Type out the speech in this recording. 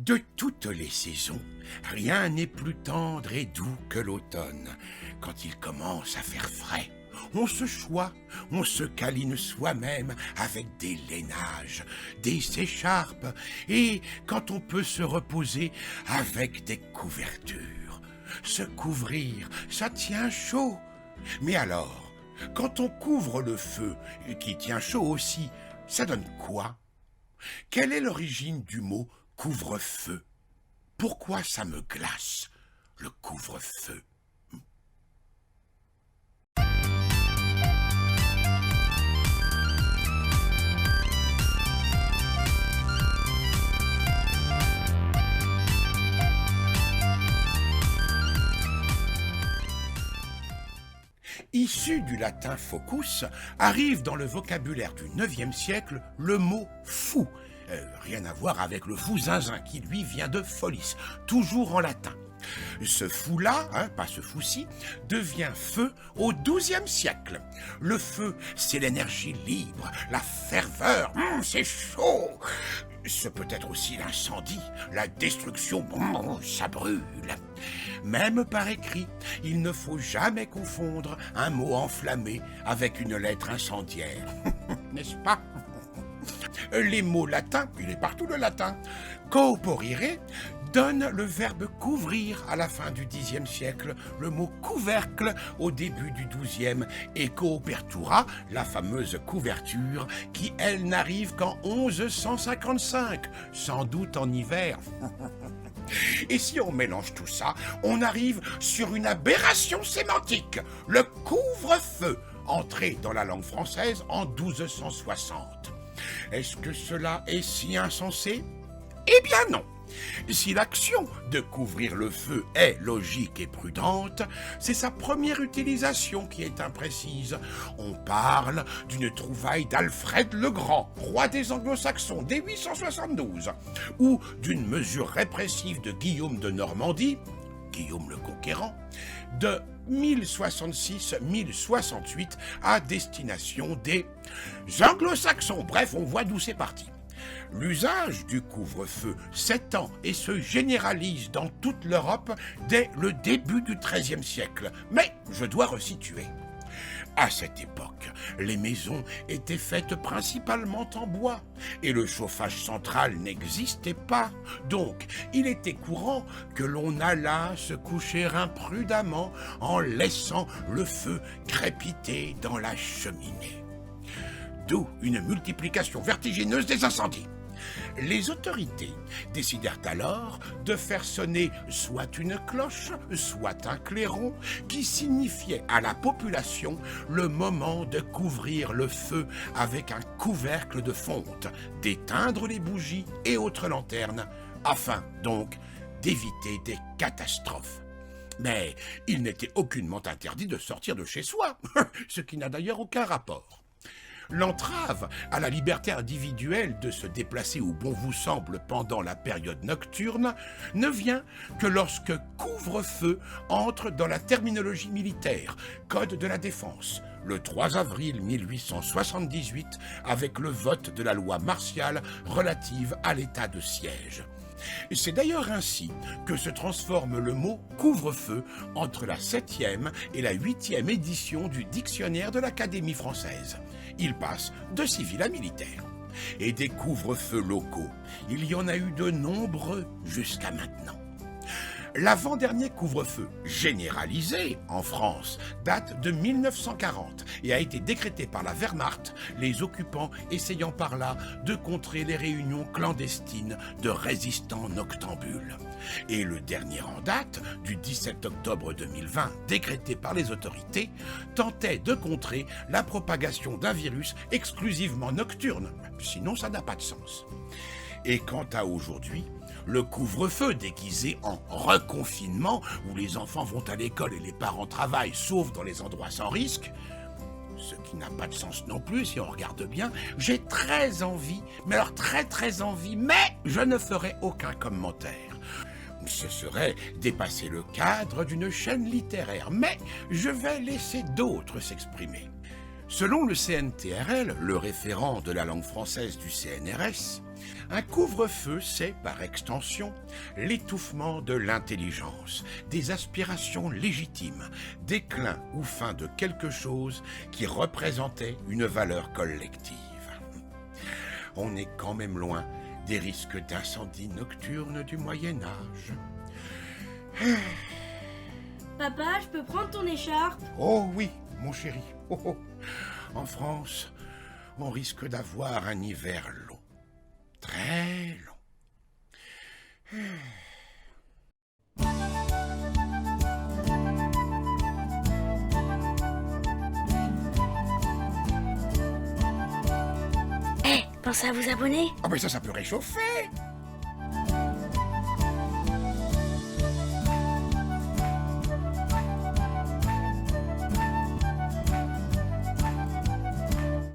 De toutes les saisons, rien n'est plus tendre et doux que l'automne. Quand il commence à faire frais, on se choie, on se câline soi-même avec des lainages, des écharpes, et quand on peut se reposer avec des couvertures. Se couvrir, ça tient chaud. Mais alors, quand on couvre le feu, qui tient chaud aussi, ça donne quoi? Quelle est l'origine du mot couvre-feu? Pourquoi ça me glace, le couvre-feu? Issu du latin focus, arrive dans le vocabulaire du IXe siècle le mot fou. Rien à voir avec le fou zinzin qui lui vient de folis, toujours en latin. Ce fou-là, pas ce fou-ci, devient feu au XIIe siècle. Le feu, c'est l'énergie libre, la ferveur, c'est chaud. Ce peut être aussi l'incendie, la destruction, ça brûle. Même par écrit, il ne faut jamais confondre un mot enflammé avec une lettre incendiaire. N'est-ce pas? Les mots latins, il est partout le latin, corporire donne le verbe couvrir à la fin du Xe siècle, le mot couvercle au début du XIIe, et copertura, la fameuse couverture, qui elle n'arrive qu'en 1155, sans doute en hiver. Et si on mélange tout ça, on arrive sur une aberration sémantique, le couvre-feu, entré dans la langue française en 1260. Est-ce que cela est si insensé? Eh bien non. Si l'action de couvrir le feu est logique et prudente, c'est sa première utilisation qui est imprécise. On parle d'une trouvaille d'Alfred le Grand, roi des Anglo-Saxons, dès 872, ou d'une mesure répressive de Guillaume de Normandie, Guillaume le Conquérant, de 1066-1068 à destination des Anglo-Saxons. Bref, on voit d'où c'est parti. L'usage du couvre-feu s'étend et se généralise dans toute l'Europe dès le début du XIIIe siècle. Mais je dois resituer. À cette époque, les maisons étaient faites principalement en bois et le chauffage central n'existait pas. Donc, il était courant que l'on allât se coucher imprudemment en laissant le feu crépiter dans la cheminée. D'où une multiplication vertigineuse des incendies. Les autorités décidèrent alors de faire sonner soit une cloche, soit un clairon, qui signifiait à la population le moment de couvrir le feu avec un couvercle de fonte, d'éteindre les bougies et autres lanternes, afin donc d'éviter des catastrophes. Mais il n'était aucunement interdit de sortir de chez soi, ce qui n'a d'ailleurs aucun rapport. L'entrave à la liberté individuelle de se déplacer où bon vous semble pendant la période nocturne ne vient que lorsque couvre-feu entre dans la terminologie militaire, Code de la Défense, le 3 avril 1878, avec le vote de la loi martiale relative à l'état de siège. C'est d'ailleurs ainsi que se transforme le mot couvre-feu entre la 7e et la 8e édition du dictionnaire de l'Académie française. Il passe de civil à militaire. Et des couvre-feux locaux, il y en a eu de nombreux jusqu'à maintenant. L'avant-dernier couvre-feu généralisé en France date de 1940 et a été décrété par la Wehrmacht, les occupants essayant par là de contrer les réunions clandestines de résistants noctambules. Et le dernier en date, du 17 octobre 2020, décrété par les autorités, tentait de contrer la propagation d'un virus exclusivement nocturne. Sinon, ça n'a pas de sens. Et quant à aujourd'hui, le couvre-feu déguisé en reconfinement, où les enfants vont à l'école et les parents travaillent, sauf dans les endroits sans risque, ce qui n'a pas de sens non plus si on regarde bien, j'ai très envie, mais alors très envie, mais je ne ferai aucun commentaire. Ce serait dépasser le cadre d'une chaîne littéraire, mais je vais laisser d'autres s'exprimer. Selon le CNTRL, le référent de la langue française du CNRS, Un couvre-feu, c'est, par extension, l'étouffement de l'intelligence, des aspirations légitimes, déclin ou fin de quelque chose qui représentait une valeur collective. On est quand même loin des risques d'incendie nocturne du Moyen-Âge. Papa, je peux prendre ton écharpe? Oh oui, mon chéri. Oh, oh. En France, on risque d'avoir un hiver long. Très long. Pensez à vous abonner. Ah mais ça peut réchauffer.